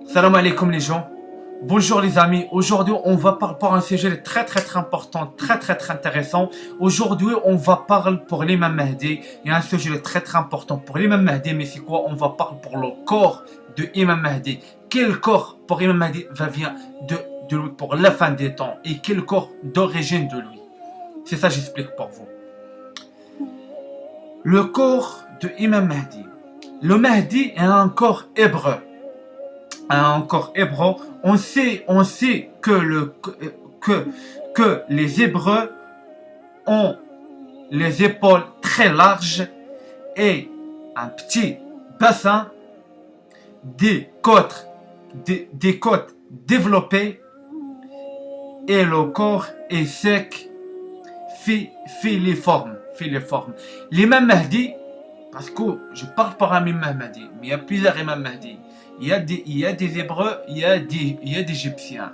Salam alaikum les gens. Bonjour les amis. Aujourd'hui, on va parler pour un sujet très important, très intéressant. Aujourd'hui, on va parler pour l'imam Mahdi. Il y a un sujet très important pour l'imam Mahdi, mais c'est quoi? On va parler pour le corps de imam Mahdi. Quel corps pour imam Mahdi vient de lui pour la fin des temps et quel corps d'origine de lui? C'est ça j'explique pour vous. Le corps de imam Mahdi. Le Mahdi est un corps hébreu. Un corps hébreu. On sait que les Hébreux ont les épaules très larges et un petit bassin, des côtes développées et le corps est sec, filiforme. L'imam Mahdi, parce que je parle par un imam Mahdi, mais il y a plusieurs imams Mahdi. Il y a des Hébreux, il y a des Égyptiens.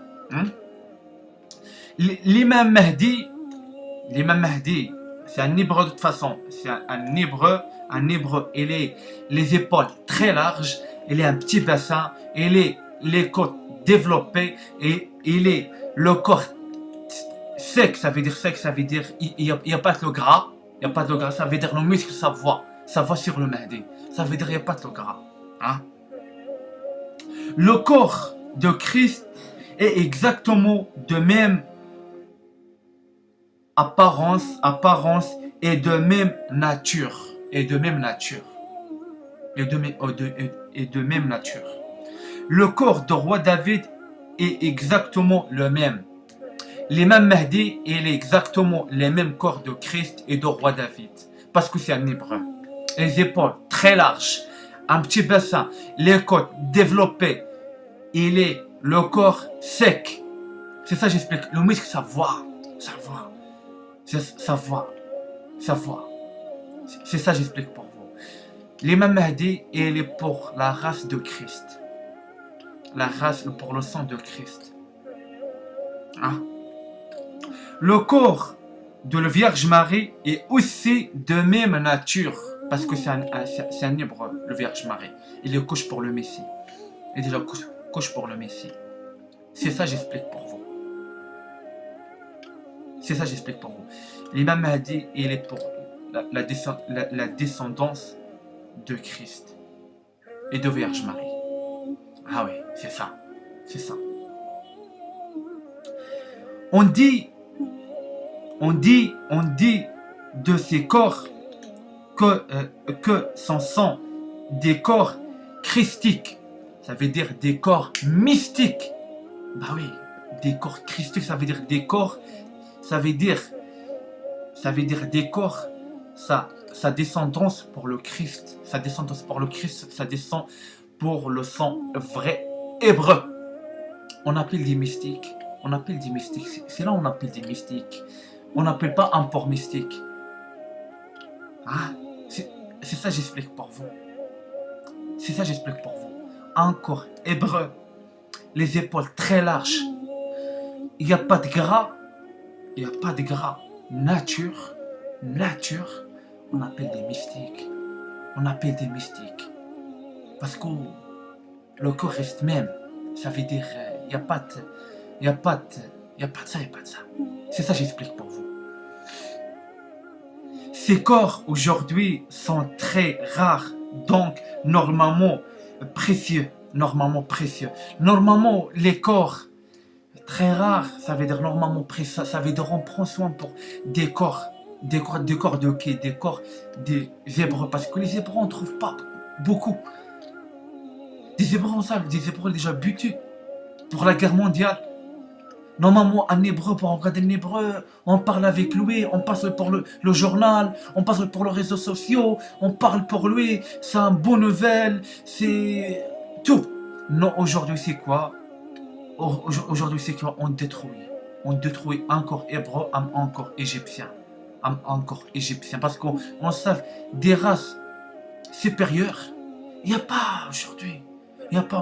L'imam Mahdi, c'est un Hébreu de toute façon. C'est un Hébreu. Il a les épaules très larges, il a un petit bassin, il a les côtes développées et il est le corps sec. Ça veut dire il n'y a pas de gras. Il n'y a pas de gras, ça veut dire le muscle, ça va sur le Mahdi. Ça veut dire il n'y a pas de gras. Le corps de Christ est exactement de même apparence et de même nature. Le corps de roi David est exactement le même. L'imam Mahdi, il est exactement le même corps de Christ et de roi David. Parce que c'est un hébreu. Les épaules très larges, un petit bassin, les côtes développées, il est le corps sec. C'est ça j'explique. Le muscle, ça voit. C'est ça j'explique pour vous. L'imam Mahdi, il est pour la race de Christ. La race pour le sang de Christ. Le corps de la Vierge Marie est aussi de même nature. Parce que c'est un hébreu, le Vierge Marie. Il est couche pour le Messie. Il est déjà couche pour le Messie. C'est ça j'explique pour vous. L'imam Mahdi, il est pour la descendance de Christ et de Vierge Marie. Ah oui, c'est ça. On dit de ces corps que ce sont des corps christiques. Ça veut dire des corps mystiques. Bah oui, des corps christiques, ça veut dire des corps. Ça veut dire des corps. Sa descendance pour le Christ. Ça descend pour le sang vrai hébreu. On appelle des mystiques. C'est là on appelle des mystiques. On n'appelle pas un port mystique. C'est ça j'explique pour vous. Un corps hébreu, les épaules très larges. Il n'y a pas de gras. Nature. On appelle des mystiques. Parce que le corps reste même. Ça veut dire il n'y a pas de ça. C'est ça j'explique pour vous. Ces corps aujourd'hui sont très rares, donc normalement précieux. Normalement, les corps très rares, ça veut dire normalement précieux, ça veut dire on prend soin pour des corps de qui? Des corps des Hébreux, parce que les Hébreux on ne trouve pas beaucoup. Des Hébreux on sait, des Hébreux déjà butés pour la guerre mondiale. Normalement, un Hébreu, pour regarder un Hébreu, on parle avec lui, on passe pour le journal, on passe pour les réseaux sociaux, on parle pour lui, c'est un bon nouvelle, c'est tout. Non, aujourd'hui c'est quoi? Aujourd'hui c'est quoi? On détruit un corps hébreu, un corps égyptien. Parce qu'on sait des races supérieures, il n'y a pas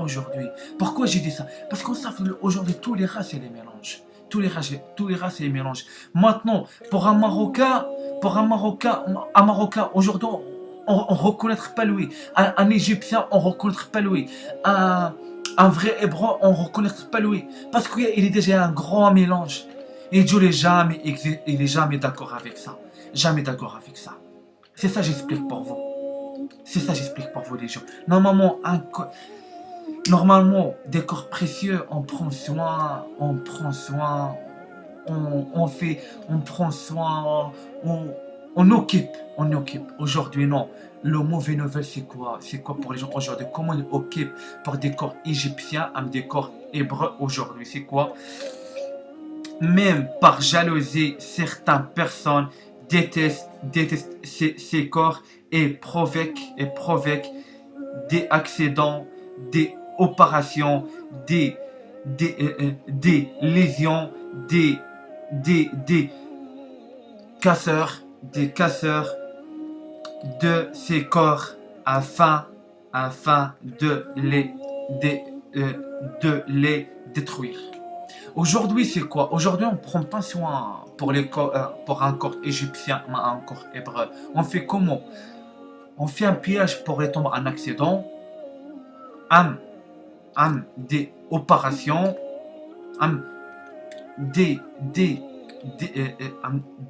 aujourd'hui. Pourquoi j'ai dit ça? Parce qu'on sait aujourd'hui tous les races et les mélanges. Maintenant, pour un Marocain, aujourd'hui, on ne reconnaîtra pas lui. Un Égyptien, on ne reconnaîtra pas lui. Un Un vrai hébreu, on ne reconnaît pas lui. Parce qu'il est déjà un grand mélange. Et Dieu il est jamais d'accord avec ça. Jamais d'accord avec ça. C'est ça j'explique pour vous. C'est ça j'explique pour vous les gens. Normalement, des corps précieux, on prend soin, on prend soin, on occupe. Aujourd'hui, non. Le mauvais nouvelle, c'est quoi? C'est quoi pour les gens aujourd'hui? Comment on occupe pour des corps égyptiens, des corps hébreux aujourd'hui? C'est quoi? Même par jalousie, certaines personnes détestent ces corps et provoquent des accidents, des opérations, des lésions, des casseurs de ces corps afin de les détruire. Aujourd'hui, c'est quoi? Aujourd'hui, on ne prend pas soin pour un corps égyptien, mais un corps hébreu. On fait comment? On fait un piège pour tomber en accident, des opérations,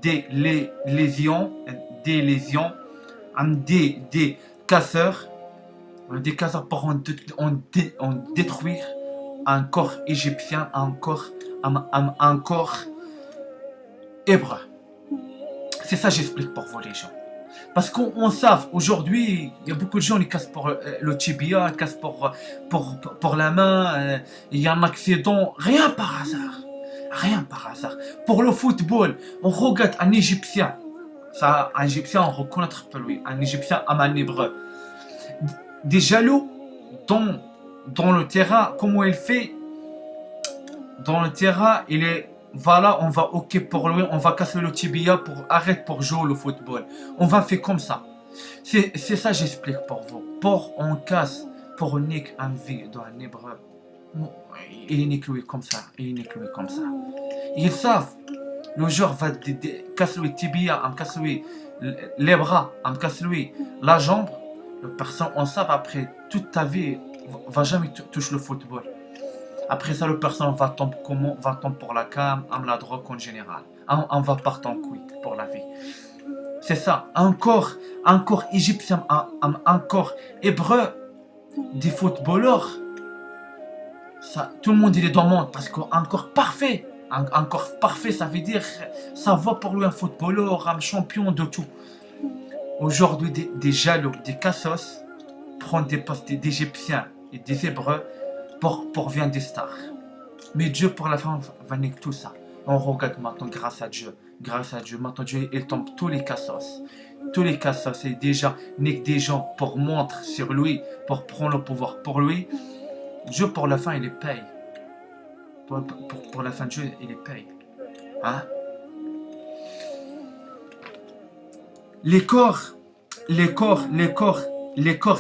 des lésions, des casseurs, pour en détruire un corps égyptien, un corps hébreu. C'est ça j'explique pour vous les gens. Parce qu'on sait, aujourd'hui, il y a beaucoup de gens qui cassent pour le tibia, ils cassent pour la main, il y a un accident, rien par hasard. Rien par hasard. Pour le football, on regarde un Égyptien. Ça, un Égyptien, on reconnaît pas lui. Un Égyptien, un hébreu. Des jaloux dans le terrain, comment il fait? Dans le terrain, il est... Voilà, on va occuper pour lui, on va casser le tibia pour arrêter pour jouer le football. On va faire comme ça. C'est ça j'explique pour vous. Pour on casse, pour niquer un vie d'un hébreu. Il est niqué comme ça. Ils savent. Le joueur va casser le tibia, casser les bras, casser la jambe. La personne, on sait après toute ta vie, va jamais toucher le football. Après ça, le personne va tomber comment? Va tomber pour la cam, la drogue en général. On va partir en couille pour la vie. C'est ça. Encore égyptien, encore hébreu, des footballeurs. Ça, tout le monde il est dans le monde parce qu'encore parfait. Encore parfait, ça veut dire ça va pour lui un footballeur, un champion de tout. Aujourd'hui, des jaloux, des cassos prennent des postes d'Égyptiens et des Hébreux pour venir des stars. Mais Dieu, pour la fin, va niquer tout ça. On regarde maintenant, grâce à Dieu, maintenant Dieu, il tombe tous les cassos. Tous les cassos, et déjà nique des gens pour montrer sur lui, pour prendre le pouvoir pour lui. Dieu, pour la fin, il les paye. Pour la fin de Dieu, il les paye. Hein? Les corps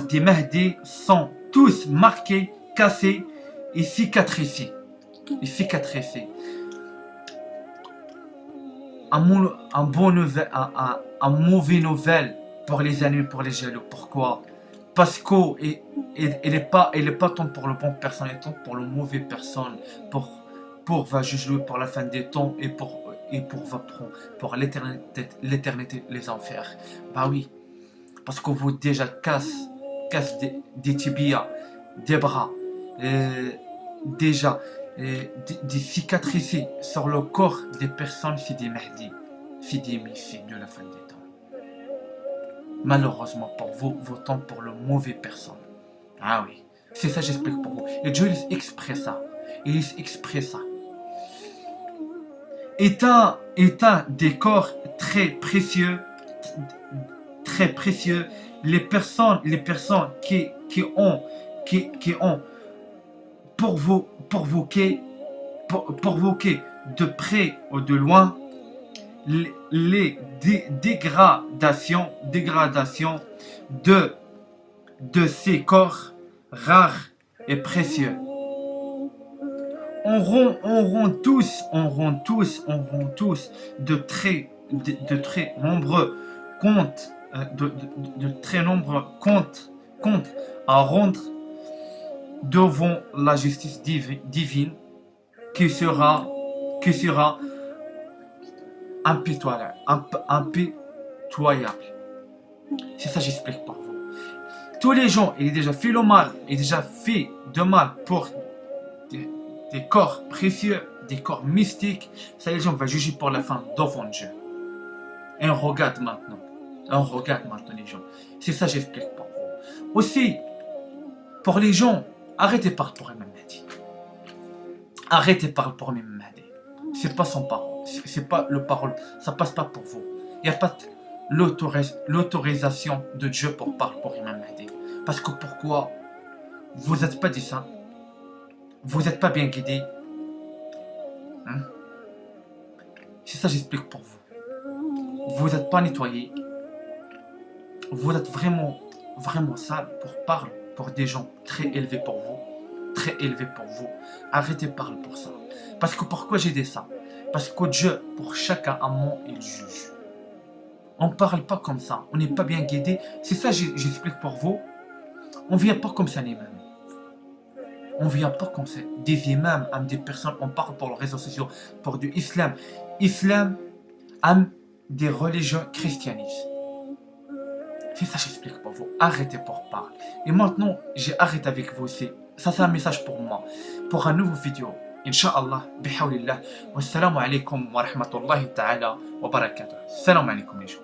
des Mahdi sont tous marqués, cassés et cicatrisés. Un mauvais nouvelle pour les ennemis, pour les jaloux. Pourquoi? Parce qu'il n'est pas tant pour le bon personne, il est tant pour le mauvais personne, pour va juger pour la fin des temps et pour l'éternité, les enfers. Bah oui, parce que vous déjà casse des tibias, des bras, déjà des cicatrices sur le corps des personnes, c'est des Mahdi, c'est des Messie de la fin des temps. Malheureusement pour vous, votons pour le mauvais personne. Ah oui, c'est ça j'explique pour vous. Et Dieu il exprime ça. Étant des corps très précieux, les personnes qui ont provoqué de près ou de loin les dégradations de ces corps rares et précieux. On rend tous de très nombreux comptes, de très nombreux comptes à rendre devant la justice divine qui sera impitoyable. Impitoyable. C'est ça que j'explique pour vous. Tous les gens, ils ont déjà fait le mal, ils ont déjà fait de mal pour des corps précieux, des corps mystiques. Ça, les gens vont juger pour la fin devant Dieu. Et on regarde maintenant. Les gens. C'est ça que j'explique pour vous. Aussi, pour les gens, arrêtez de parler pour Imam Mahdi. Arrêtez de parler pour Imam Mahdi. C'est pas son parole. C'est pas le parole. Ça passe pas pour vous. Il n'y a pas l'autorisation de Dieu pour parler pour Imam Mahdi. Parce que pourquoi? Vous n'êtes pas des saints. Vous n'êtes pas bien guidés. C'est ça que j'explique pour vous. Vous n'êtes pas nettoyés. Vous êtes vraiment sale pour parler pour des gens très élevés pour vous. Très élevés pour vous. Arrêtez de parler pour ça. Parce que pourquoi j'ai dit ça? Parce que Dieu, pour chacun un moment, il juge. On ne parle pas comme ça. On n'est pas bien guidé. C'est ça que j'explique pour vous. On ne vient pas comme ça, les mêmes. On ne vient pas comme ça. Des imams, des personnes, on parle pour les réseaux sociaux, pour du islam. Islam, des religions christianistes. C'est ça que j'explique pour vous. Arrêtez pour parler. Et maintenant, j'ai arrêté avec vous aussi. Ça, c'est un message pour moi. Pour un nouveau vidéo. Inch'Allah, bihawlillah. Wassalamu alaikum wa rahmatullahi ta'ala wa barakatuh. Salam alaikum les gens.